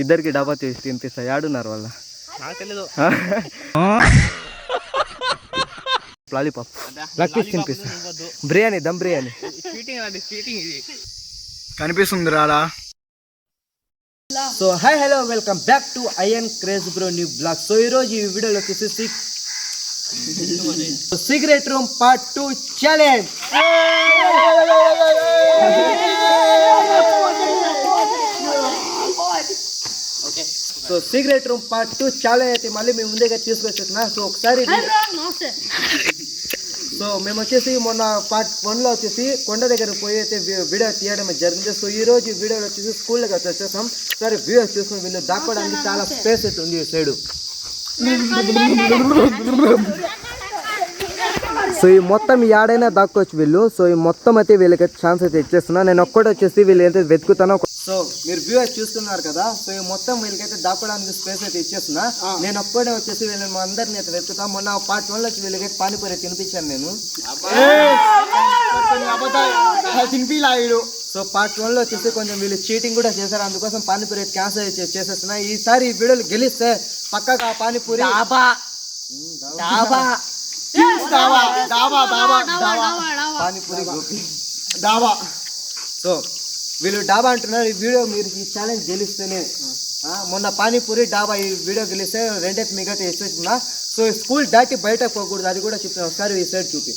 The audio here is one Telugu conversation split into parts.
ఇద్దరికి డబ్బా తీసి తినిపిస్తా. యాడున్నారు వాళ్ళ? నాకు తెలీదు. లాలీపాప్ లెగ్ పీస్ తినిపిస్తా. బిర్యానీ, దమ్ బిర్యానీ. కనిపిస్తుంది రాడా? So hi hello welcome back to IN craze bro new blog. So ఈరోజు ఈ వీడియోలో వచ్చేసి secret room part 2 challenge. So secret room part 2 challenge అయితే మళ్ళీ మేము ముందుగా తీసుకొచ్చేసిన. సో ఒకసారి సో మేము వచ్చేసి మొన్న పార్ట్ 1లో వచ్చేసి కొండ దగ్గర పోయి అయితే వీడియో తీయడం జరిగింది. సో ఈ రోజు వీడియోలో వచ్చేసి స్కూల్లోకి వచ్చేసాం. సరే వీడియో చూసుకుని వీళ్ళు దాక్కోవడానికి చాలా స్పేస్ అయితే ఉంది ఈ సైడు. సో ఈ మొత్తం ఏడైనా దాక్కోవచ్చు వీళ్ళు. సో ఈ మొత్తం అయితే వీళ్ళకైతే ఛాన్స్ అయితే ఇచ్చేస్తున్నా. నేను ఒక్కటి వచ్చేసి వీళ్ళు అయితే వెతుకుతానో. సో మీరు వ్యూస్ చూస్తున్నారు కదా. సో ఈ మొత్తం వీళ్ళకైతే దాక్కోవడానికి స్పేస్ అయితే ఇచ్చేస్తున్నా. నేను ఒక్కడే వచ్చేసి వీళ్ళని అందరిని అయితే వెతుకుతాను. మొన్న పార్ట్ 1లో వచ్చి వీళ్ళకైతే పానీపూరి తినిపించాను నేను. సో పార్ట్ 1లో వచ్చేసి కొంచెం వీళ్ళు చీటింగ్ కూడా చేశారు. అందుకోసం పానీపూరి క్యాన్సల్ చేసేస్తున్నా. ఈసారి ఈ వీడియోలు గెలిస్తే పక్కగా పానీపూరి పానీపూరి డాబా. సో వీళ్ళు డాబా అంటున్నారు. ఈ వీడియో మీరు ఈ ఛాలెంజ్ గెలిస్తేనే మొన్న పానీపూరి డాబా ఈ వీడియో గెలిస్తే రెండైతే మిగతా ఇస్తున్నా. సో స్కూల్ దాటి బయటకు పోకూడదు, అది కూడా చెప్తాను. ఒకసారి ఈ సైడ్ చూపి.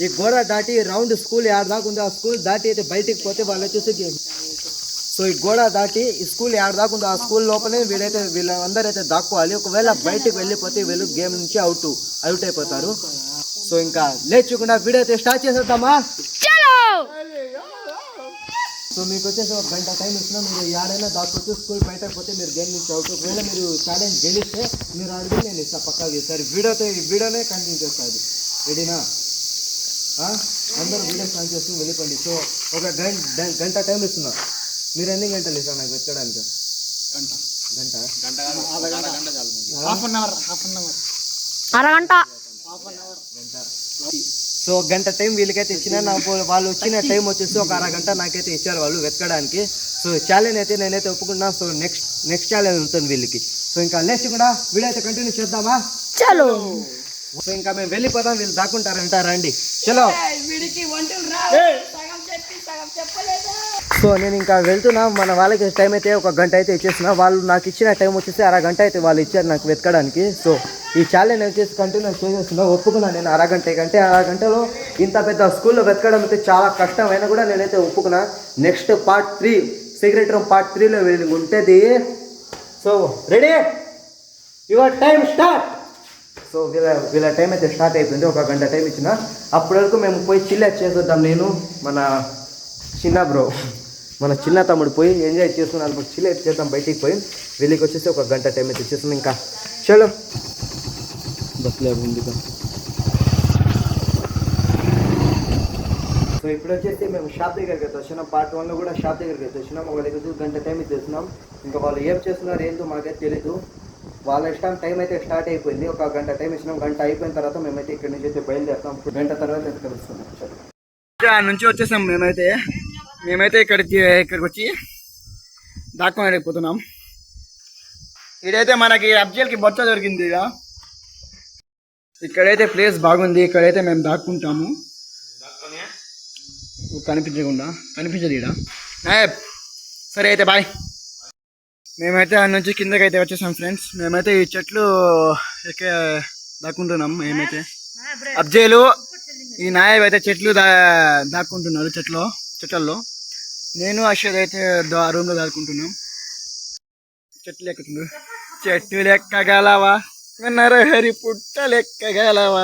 ఈ గోడ దాటి రౌండ్ స్కూల్ ఏడు దాకా ఉంది. ఆ స్కూల్ దాటి అయితే బయటికి పోతే వాళ్ళు వచ్చేసి సో ఈ గోడ దాటి ఈ స్కూల్ ఏడు దాకా ఉంది. ఆ స్కూల్ లోపలే వీళ్ళందరూ అయితే దాక్కోవాలి. ఒకవేళ బయటికి వెళ్ళిపోతే వీళ్ళు గేమ్ నుంచి అవుట్ అయిపోతారు. సో ఇంకా లేచుకుండా వీడియో అయితే స్టార్ట్ చేసేద్దామా? సో మీకు వచ్చేసి 1 గంట టైం ఇచ్చినా మీరు ఏడైనా దాక్కోవచ్చు. స్కూల్ బయటకు పోతే మీరు గేమ్ నుంచి అవుట్. ఒకవేళ మీరు ఛాలెంజ్ గెలిస్తే మీరు అడిగి నేను ఇస్తాను పక్కా చేస్తారు. ఈ వీడియోనే కంటిన్యూ చేస్తుంది. రెడీనా? అందరూ వీడియో స్టార్ట్ చేసుకుని వెళ్ళిపోండి. సో ఒక గంట టైం ఇస్తున్నా. మీరు ఎన్ని గంటలు ఇస్తారు నాకు వెతకడానికి? అరగంట. సో గంట టైం వీళ్ళకైతే ఇచ్చిన. నాకు వాళ్ళు వచ్చిన టైం వచ్చేసి ఒక అరగంట నాకైతే ఇచ్చారు వాళ్ళు వెతకడానికి. సో ఛాలెంజ్ అయితే నేనైతే ఒప్పుకున్నా. సో నెక్స్ట్ ఛాలెంజ్ ఉంటుంది వీళ్ళకి. సో ఇంకా నెక్స్ట్ కూడా వీడియో అయితే కంటిన్యూ చేద్దామా? చలో. సో ఇంకా మేము వెళ్ళిపోదాం. వీళ్ళు దాక్కుంటారంట. రండి చలో. సో నేను ఇంకా వెళ్తున్నా. మన వాళ్ళకి టైం అయితే 1 గంట అయితే ఇచ్చేసిన. వాళ్ళు నాకు ఇచ్చిన టైం వచ్చేసి అరగంట అయితే వాళ్ళు ఇచ్చారు నాకు వెతకడానికి. సో ఈ ఛాలెంజ్ వచ్చేసి కంటిన్యూ చేసేస్తున్నా. ఒప్పుకున్నా నేను అరగంటలో ఇంత పెద్ద స్కూల్లో వెతకడం అయితే చాలా కష్టమైనా కూడా నేనైతే ఒప్పుకున్నా. Next part 3 secret room part 3లో వీళ్ళు ఉంటుంది. So ready, your time start. So వీళ్ళ టైం అయితే స్టార్ట్ అయిపోయింది. 1 గంట టైం ఇచ్చిన. అప్పటి వరకు మేము పోయి చిల్లెట్ చేసేద్దాం. నేను మన చిన్న తమ్ముడు పోయి ఎంజాయ్ చేసుకున్నాను. చిల్లెట్ చేద్దాం బయటికి పోయి. వీళ్ళకి వచ్చేసి 1 గంట టైం అయితే ఇచ్చేస్తున్నాం. ఇంకా చలో బస్సులో ముందుగా. సో ఇప్పుడు వచ్చేసి మేము షాప్ దగ్గరికి అయితే వచ్చినాం. పార్ట్ 1లో కూడా షాప్ దగ్గరికి అయితే వచ్చినాం. వాళ్ళకి 1 గంట టైం అయితే ఇస్తున్నాం. ఇంకా వాళ్ళు ఏం చేస్తున్నారు ఏంటో మాకైతే తెలీదు. వాళ్ళ ఇష్టం. టైం అయితే స్టార్ట్ అయిపోయింది. 1 గంట టైం ఇచ్చినాం. గంట అయిపోయిన తర్వాత మేమైతే ఇక్కడి నుంచి అయితే బయలుదేరుతాం. గంట తర్వాత అయితే కలుస్తున్నాం. ఇక్కడ నుంచి వచ్చేసాం. మేమైతే ఇక్కడికి వచ్చి దాక్కోలేకపోతున్నాం. ఇక్కడైతే మనకి అబ్జల్కి బొచ్చ దొరికింది. ఇక్కడైతే ప్లేస్ బాగుంది. ఇక్కడైతే మేము దాక్కుంటాము. కనిపించదు ఇక్కడ. సరే అయితే బాయ్. మేమైతే ఆ నుంచి కిందకైతే వచ్చేసాం ఫ్రెండ్స్. మేమైతే ఈ చెట్లు దాక్కుంటున్నాం. మేమైతే అబ్జేలు ఈ నాయబ్ అయితే చెట్లు దాక్కుంటున్నారు. చెట్లలో నేను అషద్ అయితే రూమ్లో దాక్కుంటున్నాం. చెట్లు ఎక్కుతున్నారు. చెట్టు లెక్కగలవా నరహరి పుట్ట లెక్కగలవా?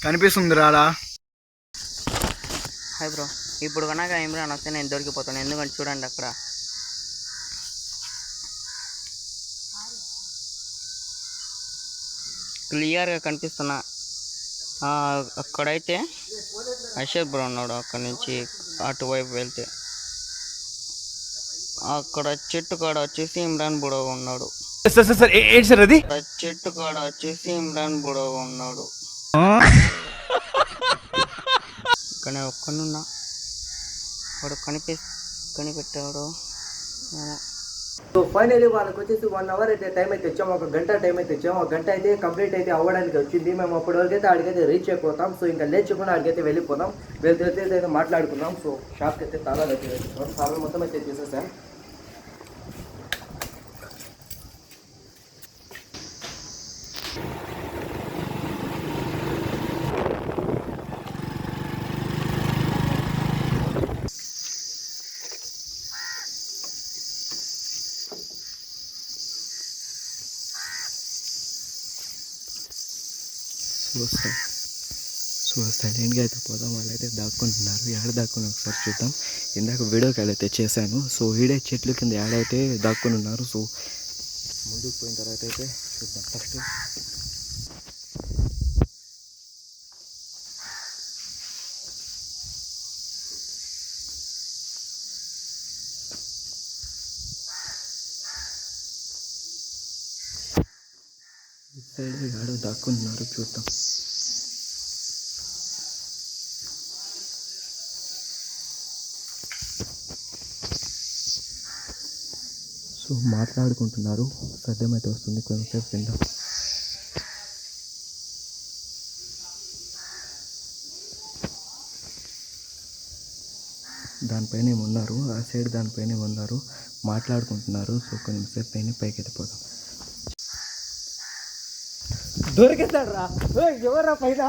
కనిపిస్తుంది రాడా? Hi bro. ఇప్పుడు కనుక ఇమ్రాన్ వస్తే నేను దొరికిపోతాను. ఎందుకంటే చూడండి అక్కడ క్లియర్గా కనిపిస్తున్నా. అక్కడైతే అషద్ బ్రో ఉన్నాడు. అక్కడ నుంచి అటువైపు వెళ్తే అక్కడ చెట్టు కాడ వచ్చేసి ఇమ్రాన్ బ్రో ఉన్నాడు. చెట్టు కాడ వచ్చేసి ఇమ్రాన్ బ్రో ఉన్నాడు. ఇక్కడే ఒక్కనున్నా. వాడు కనిపెట్టాడు. సో ఫైనలీ వాళ్ళకి వచ్చేసి 1 అవర్ అయితే టైం అయితే ఇచ్చాము, 1 గంట టైం అయితే ఇచ్చాము. 1 గంట అయితే కంప్లీట్ అయితే అవ్వడానికి వచ్చింది. మేము అప్పటి వరకు అయితే ఆడికైతే రీచ్ అయిపోతాం. సో ఇంకా లేచకుండా ఆడికైతే వెళ్ళిపోతాం. వెళ్తే అయితే మాట్లాడుకుందాం. సో షాప్కి అయితే తాళాలు అయితే వేసుకున్నాం. తాళాలు మొత్తం అయితే తీసేసాం. సో సైలెంట్గా అయితే పోదాం. వాళ్ళైతే దాక్కుంటున్నారు. ఏడ దాక్కుని ఒకసారి చూద్దాం. ఇందాక వీడియో కాల్ అయితే చేశాను. సో ఈడే చెట్లు కింద ఏడైతే దాక్కుని ఉన్నారు. సో ముందుకు పోయిన తర్వాత అయితే చూద్దాం. ఫస్ట్ ఈ సైడ్ ఏడో దాక్కున్నారు, చూద్దాం. సో మాట్లాడుకుంటున్నారు. సద్యమైతే వస్తుంది, కొంచెంసేపు తిందాం. దానిపైన ఉన్నారు, ఆ సైడ్ దానిపైన ఉన్నారు, మాట్లాడుకుంటున్నారు. సో కొంచెంసేపు పైన పైకి వెళ్ళిపోదాం. దొరికేస్తాడు రా, ఎవర్రా పైన?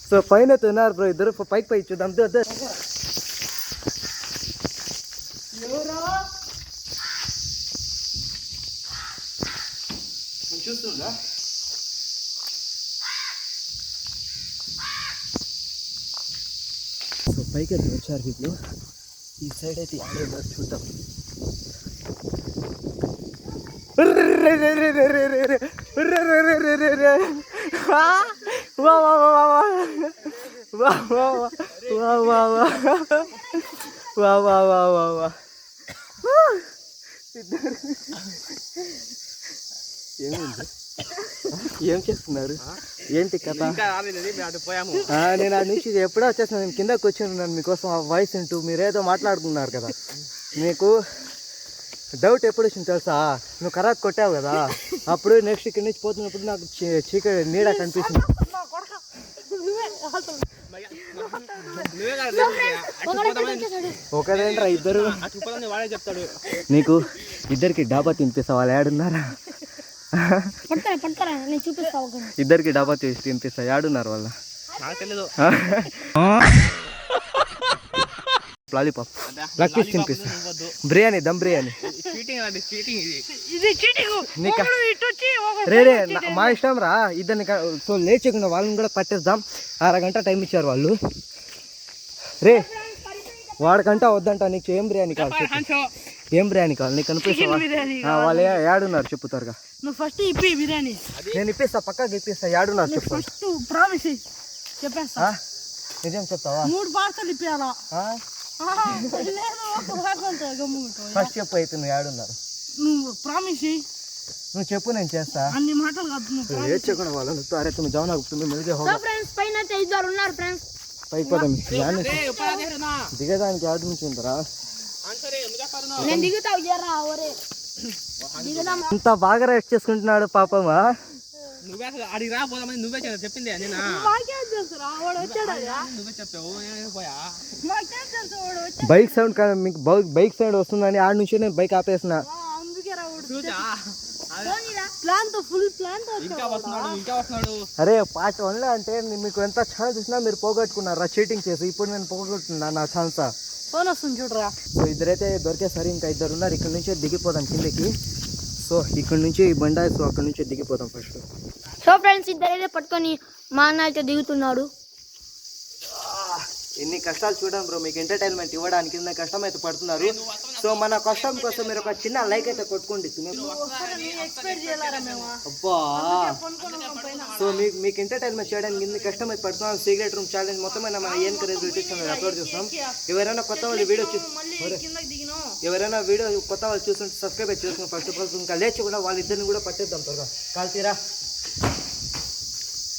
సో పైన తిన్నారు బ్రో ఇద్దరు. పైకి పై చూద్దాం. చూస్తుందా? సో పైకి అయితే వచ్చారు వీళ్ళు. ఈ సైడ్ అయితే ఆడేదో చూద్దాం. ఏమైంది? ఏం చేస్తున్నారు? ఏంటి కథ? నేను ఆ నుంచి ఎప్పుడో వచ్చేసాను. నేను కిందకి వచ్చాను మీకోసం. ఆ వాయిస్ వింటూ మీరేదో మాట్లాడుకున్నారు కదా. మీకు డౌట్ ఎప్పుడు వచ్చింది తెలుసా? నువ్వు కరాక్ కొట్టావు కదా, అప్పుడు నెక్స్ట్ ఇక్కడి నుంచి పోతున్నప్పుడు నాకు చీకటి నీడ కనిపిస్తుంది. ఒకదేంట్రా ఇద్దరు? నీకు ఇద్దరికి డాబా తినిపిస్తా. వాళ్ళు ఏడున్నారా? ఇద్దరికి డాబా తీసి తినిపిస్తా. ఏడున్నారు వాళ్ళ? లాలీపాప్ లెగ్ పీస్ తినిపిస్తా. బిర్యానీ, దమ్ బిర్యానీ. రే మా ఇష్టం రా. ఇద్దరిని సో లేచకుండా వాళ్ళని కూడా పట్టేద్దాం. 1/2 గంట టైం ఇచ్చారు వాళ్ళు. రే వాడికంట వద్దంట. నీకు ఏం బిర్యానీ కావాలి? ఏం బిర్యానీ కావాలి నీకు? కనిపిస్తా. వాళ్ళు ఏడున్నారు చెప్పు త్వరగా. నువ్వు ఫస్ట్ ఇప్పి బిర్యానీ. నేను ఇప్పిస్తా, పక్కాకి ఇప్పిస్తా. ఏడున్నారు చెప్పు. ఫస్ట్ ప్రామిస్ చెప్పేస్తా. నిజం చెప్తావా? 3 పార్సల్ ఇప్పియాలా? ఫస్ట్ చెప్పు అయితే నువ్వు ఏడున్నారు. నువ్వు ప్రామిస్ నువ్వు చెప్పు, నేను చేస్తా. అన్ని మాటలు కాదు. లేచకుండా వాళ్ళని అరే तुम जाओ ना, तुम मिलके होगा. ఫ్రెండ్స్ పైన అయితే 2 ఉన్నారు ఫ్రెండ్స్. పైకి పోదాం. దిగదానికి ఆర్డర్ నుంచి ఉందరా. నేను దిగుతా ఇయ్యరా ఒరే. దిగదాం. అంత బాగా రెస్ట్ చేసుకుంటున్నాడు పాపమా. నువ్వే అడిగి రా పోదామని నువ్వే చెప్పింది. బైక్ సౌండ్ మీకు బైక్ సౌండ్ వస్తుందని ఆడ నుంచి నేను బైక్ ఆపేసిన. అరే పార్ట్ 1లో అంటే మీకు ఎంత ఛాన్స్ ఇచ్చినా మీరు పోగొట్టుకున్నారా చీటింగ్ చేసి. ఇప్పుడు నేను పోగొట్టుకున్నా నా ఛాన్స్. ఫోన్ వస్తుంది చూడరా. సో ఇద్దరైతే దొరికేసరి ఇంకా 2 ఉన్నారు. ఇక్కడ నుంచే దిగిపోదాం కిందకి. సో ఇక్కడ నుంచి ఈ బండ. సో అక్కడ నుంచి దిగిపోతాం ఫస్ట్. సో ఫ్రెండ్స్ ఇద్దరైతే పట్టుకొని మా అన్న అయితే దిగుతున్నాడు. ఎన్ని కష్టాలు చూడండి బ్రో. మీకు ఎంటర్టైన్మెంట్ ఇవ్వడానికి ఇంత కష్టం అయితే పడుతున్నారు. సో మన కష్టం కోసం మీరు ఒక చిన్న లైక్ అయితే కొట్టుకోండి. అబ్బా. సో మీకు ఎంటర్టైన్మెంట్ చేయడానికి ఇన్ని కష్టం అయితే పడుతున్నాం. సీక్రెట్ రూమ్ ఛాలెంజ్ మొత్తమైన మన ఏం రిజల్ట్ అప్లోడ్ చేస్తాం. ఎవరైనా కొత్త వాళ్ళు వీడియో కొత్త వాళ్ళు చూస్తుంటే సబ్స్క్రైబ్ అయితే చేసుకుని ఫస్ట్ ఆఫ్ ఆల్. ఇంకా లేచి కూడా వాళ్ళిద్దరిని కూడా పట్టేద్దాం త్వరగా. కాల్తీరా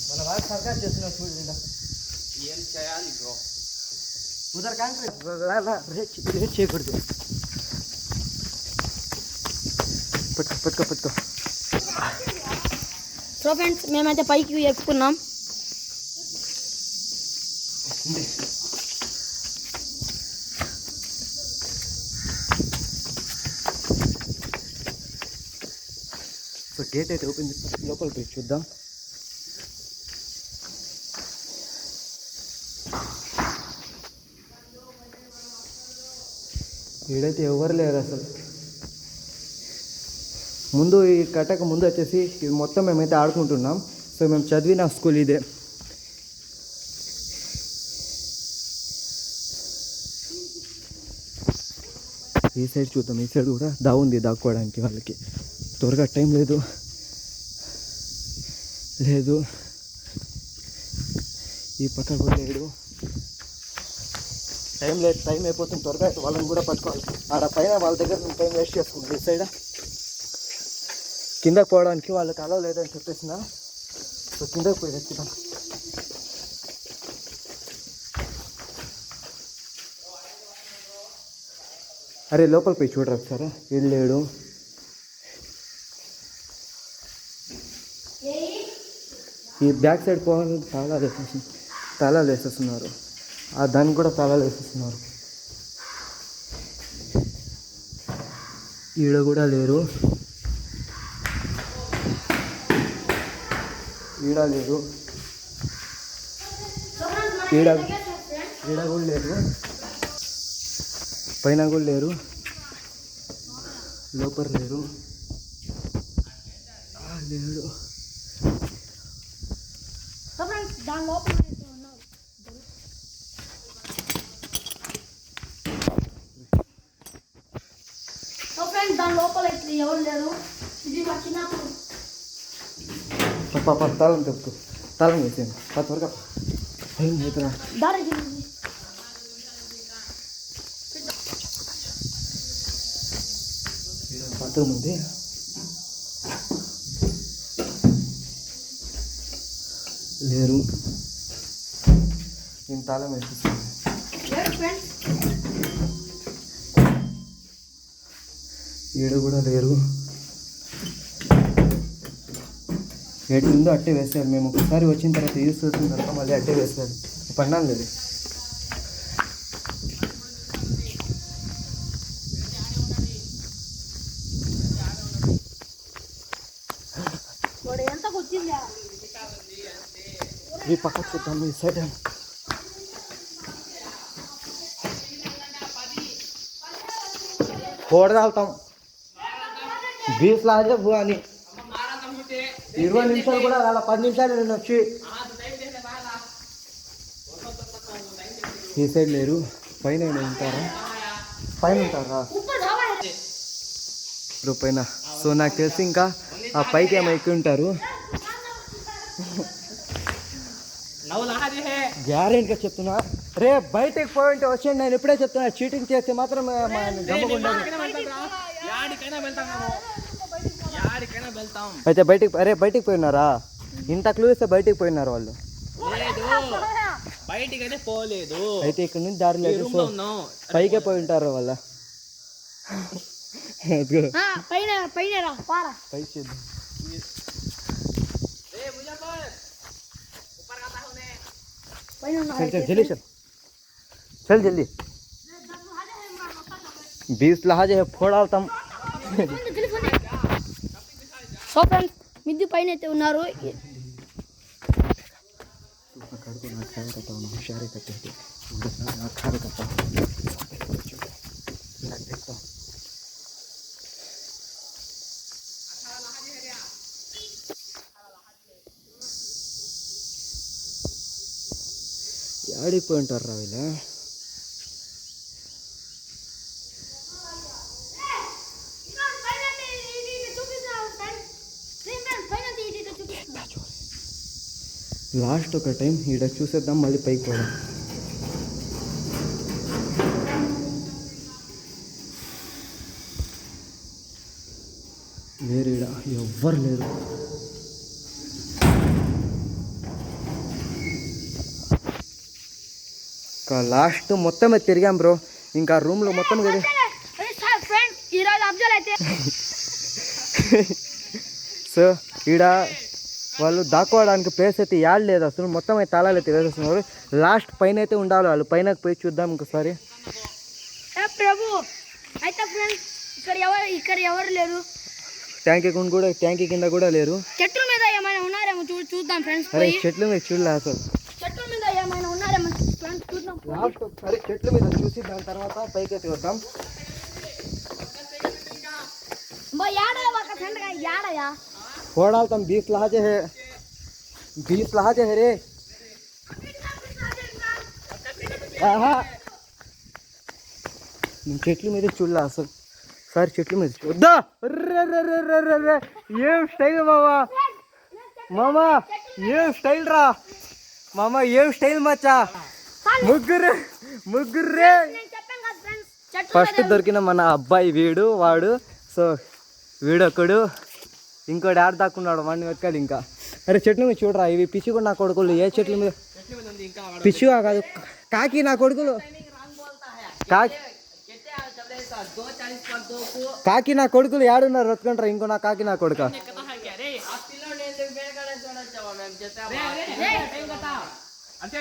మన వాళ్ళు సర్కార్ చేస్తున్నారు చూడండి. ఏం చేయాలి బ్రో? ఉదర్ కాంక్రీట్ రేట్ చేయకూడదు. పట్టుకో. సో ఫ్రెండ్స్ మేమైతే పైకి ఎక్కుతున్నాం. సో గేట్ అయితే ఓపెన్ చేసి లోపల పోయి చూద్దాం. ఈడైతే ఎవరు లేరు అసలు. ముందు ఈ కట్టక ముందు వచ్చేసి ఇది మొత్తం మేమైతే ఆడుకుంటున్నాం. సో మేము చదివిన స్కూల్ ఇదే. ఈ సైడ్ చూద్దాం. ఈ సైడ్ కూడా దావుంది దాక్కోవడానికి వాళ్ళకి. త్వరగా టైం లేదు. ఈ పక్క కూడా లేడు. టైం అయిపోతుంది. త్వరగా అయితే వాళ్ళని కూడా పట్టుకోవాలి. ఆడ పైన వాళ్ళ దగ్గర మేము టైం వేస్ట్ చేసుకున్నాం. ఈ సైడ్ కిందకి పోవడానికి వాళ్ళకి అలవ్ లేదని చెప్పేసిన. సో కిందకి పోయి వెతుకుతాం. అరే లోపల పోయి చూడరా ఒకసారి. వెళ్ళాడు. ఈ బ్యాక్ సైడ్ పోవాలని తాళాలు వేసేస్తున్నారు. ఆ దానికి కూడా తాళాలు వేసేస్తున్నారు. ఈడ కూడా లేరు. ఈడ కూడా లేరు. పైన కూడా లేరు. లోపల లేరు. లేడు. దాని లోపల దాని లోపల అయితే ఎవరు లేరు. ఇది మా చిన్నప్పుడు. తాళం చెప్తూ తాళం వేసాను. త్వరగా అవుతున్నా. దారి బాత్రూమ్ ఉంది. లేరు. నేను తాళం వేసేస్తాను. ఈడ కూడా లేరు. ఎటు ఉందో అట్టే వేస్తారు. మేము ఒకసారి వచ్చిన తర్వాత యూస్ చేసిన తర్వాత మళ్ళీ అట్టే వేస్తారు. పండాలి లేదు. ఈ పక్క చూద్దాం. ఈ సైడ్ కోడదాల్తాం. 20 లాగే అని 20 నిమిషాలు కూడా అలా 10 నిమిషాలు నేను వచ్చి. ఈ సైడ్ లేరు. పైన ఉంటారా? ఇప్పుడు పైన. సో నాకు తెలిసి ఇంకా ఆ పైకి ఏమో ఎక్కి ఉంటారు. గ్యారెంటీగా చెప్తున్నా. రే బయటకు పోయింటే వచ్చేయండి. నేను ఇప్పుడే చెప్తున్నా. చీటింగ్ చేస్తే మాత్రం అయితే బయటికి పోయినారా? ఇంత క్లూ ఇస్తే బయటికి పోయినారు వాళ్ళు. బయటికైతే పోలేదు. అయితే ఇక్కడ నుంచి దారి లేదు. సో పైకే పోయి ఉంటారు వాళ్ళ. పై చేద్దాం. चल जल्दी 20 लहाजे फोड़ालताం. సో ఫ్రెండ్స్ మిద్ది పైన అయితే ఉన్నారు. యాడికి పోయి ఉంటారు రా వీళ్ళ. లాస్ట్ ఒక టైం ఈడ చూసేద్దాం. మళ్ళీ పైకి పోదాం. లేరు. ఈడ ఎవ్వరు లేరు. ఇంకా లాస్ట్ మొత్తం తిరిగాం బ్రో. ఇంకా రూమ్లో మొత్తం కదా. ఫ్రెండ్స్ ఈరోజు అబ్జల్ అయితే సో ఈడ వాళ్ళు దాక్కోవడానికి ప్లేస్ అయితే యాడ్ లేదు అసలు. మొత్తం అయితే తాళాలు అయితే వేసేస్తున్నారు. లాస్ట్ పైన అయితే ఉండాలి వాళ్ళు. పైనకి పోయి చూద్దాం ఇంకోసారి. ప్రభు అయితే ఫ్రెండ్స్ ఇక్కడ ఎవరు లేరు. ట్యాంకీ కింద కూడా లేరు. చెట్ల మీద ఏమైనా ఉన్నారేమో చూద్దాం ఫ్రెండ్స్. అరే చెట్ల మీద చూడలే అసలు. చెట్ల మీద ఏమైనా ఉన్నారేమో ఫ్రెండ్స్ చూద్దాం. లాస్ట్ ఒకసారి చెట్ల మీద చూసి దాని తర్వాత పైకి అయితే వద్దాం. ఓడాల్తాం 20 లహాజే హే. 20 లహాజే హే రే. నేను చెట్ల మీద చూడలే అసలు. సార్ చెట్ల మీద చూద్దా. ఏం స్టైల్ మామా ఏం స్టైల్ రా మామా, ఏం స్టైల్ మచ్చా. ముగ్గురు ఫస్ట్ దొరికిన మన అబ్బాయి వాడు. సో వీడొక్కడు, ఇంకోటి ఆడ దాక్కున్నాడు. వాడిని వెతకాలి ఇంకా. అరే చెట్ల మీద చూడరా, ఇవి పిచ్చి కూడా నా కొడుకులు. ఏ చెట్ల మీద పిచ్చి కాదు, కాకి నా కొడుకులు. కాకి నా కొడుకులు ఏడున్నారు వెతుకుంటారా. ఇంకో నా కాకి నా కొడుక.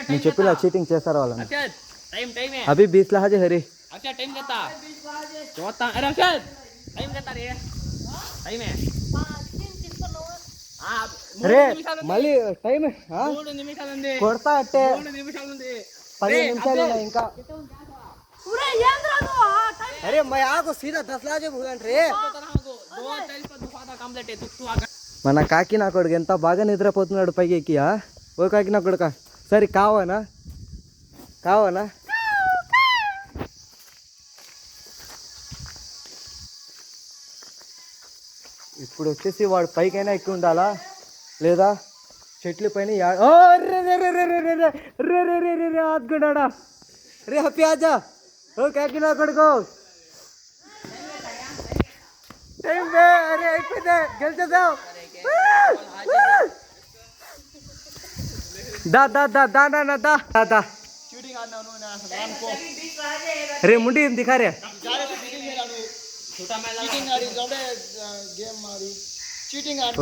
నేను చెప్పిన చీటింగ్ చేస్తారు వాళ్ళని. అభి 20 లహాజే హరి. అరే మళ్ళీ టైం కొడతా అంటే 15 నిమిషాలు ఇంకా. अरे मैं आको सीधा 10 लाजे भूलन रे. మన కాకి నా కొడుకు ఎంత బాగా నిద్రపోతున్నాడు పైకి ఎక్కియా. ఓ కాకి నా కొడుక సరే కావానా. ఇప్పుడు వచ్చేసి వాడు పైకైనా ఎక్కి ఉండాలా లేదా చెట్ల పైన. ఆదుకున్నాడా రే హ్యాపీ ఆజా. ఓ కాకి నా కొడుకు అరే అయిపోయింది, గెలిచేద్దాం. దా రే ముండి దిఖా రే.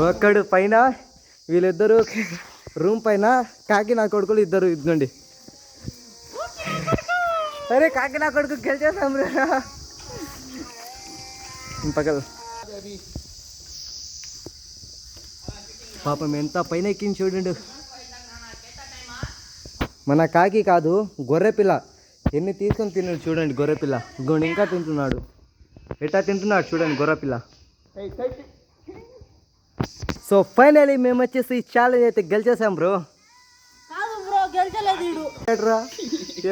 ఒక్కడు పైన, వీళ్ళిద్దరు రూమ్ పైన. కాకి నా కొడుకులు ఇద్దరు ఇద్దండి. అరే కాకి నా కొడుకు గెలిచేసాం రే. పగల పాపం ఎంత పైన ఎక్కింది చూడండి. మన కాకి కాదు గొర్రెపిల్ల. ఎన్ని తీసుకొని తిన్నాడు చూడండి గొర్రెపిల్ల. ఇంకోటి ఇంకా తింటున్నాడు. ఎట్లా తింటున్నాడు చూడండి గొర్రెపిల్ల. సో ఫైనలీ మేము వచ్చేసి ఈ ఛాలెంజ్ అయితే గెలిచేసాం బ్రో. కట్రా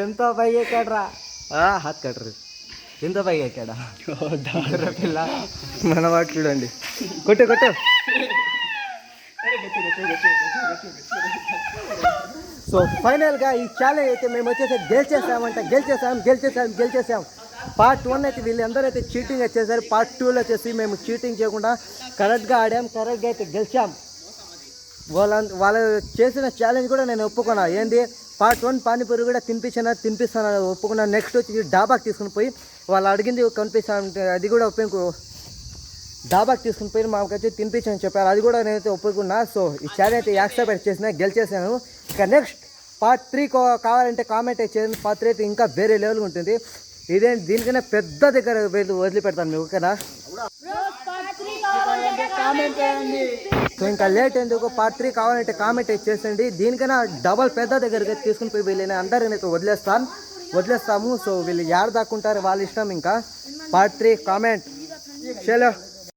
ఎంత పైకి ఎక్కాడ్రా. హాత్ కట్రు ఎంత పైకి ఎక్కాడా గొర్రెపిల్ల. మన వాడు చూడండి. కొట్టు సో ఫైనల్గా ఈ ఛాలెంజ్ అయితే మేము వచ్చేసి గెలిచేసాం. పార్ట్ 1 అయితే వీళ్ళందరూ అయితే చీటింగ్ వచ్చేసారు. పార్ట్ 2లో వచ్చేసి మేము చీటింగ్ చేయకుండా కరెక్ట్గా ఆడాం, కరెక్ట్గా అయితే గెలిచాం. వాళ్ళు చేసిన ఛాలెంజ్ కూడా నేను ఒప్పుకున్నా. ఏంది పార్ట్ 1 పానీపూరి కూడా తినిపిస్తాను ఒప్పుకున్నా. నెక్స్ట్ వచ్చి డాబాకి తీసుకుని పోయి వాళ్ళు అడిగింది కనిపిస్తాను, అది కూడా డాబాకి తీసుకుని పోయి మాకైతే తినిపించని చెప్పారు. అది కూడా నేనైతే ఒప్పుకున్నా. సో ఈ ఛాలెంజ్ అయితే యాక్సెప్ట్ చేసిన, గెలిచేసాను. ఇక నెక్స్ట్ పార్ట్ 3 కావాలంటే కామెంట్ చేయండి. పార్ట్ 3 అయితే ఇంకా వేరే లెవెల్ ఉంటుంది. దీనికన్నా పెద్ద దగ్గర వదిలిపెడతాను మీకు, ఓకేనా. సో ఇంకా లేట్ ఎందుకు, పార్ట్ 3 కావాలంటే కామెంట్ చేసేయండి. దీనికన్నా డబల్ పెద్ద దగ్గరికి తీసుకుని పోయి వీళ్ళని అందరినైతే వదిలేస్తాము. సో వీళ్ళు యాడ దాక్కుంటారు వాళ్ళ ఇష్టం. ఇంకా పార్ట్ 3 కామెంట్ చలో.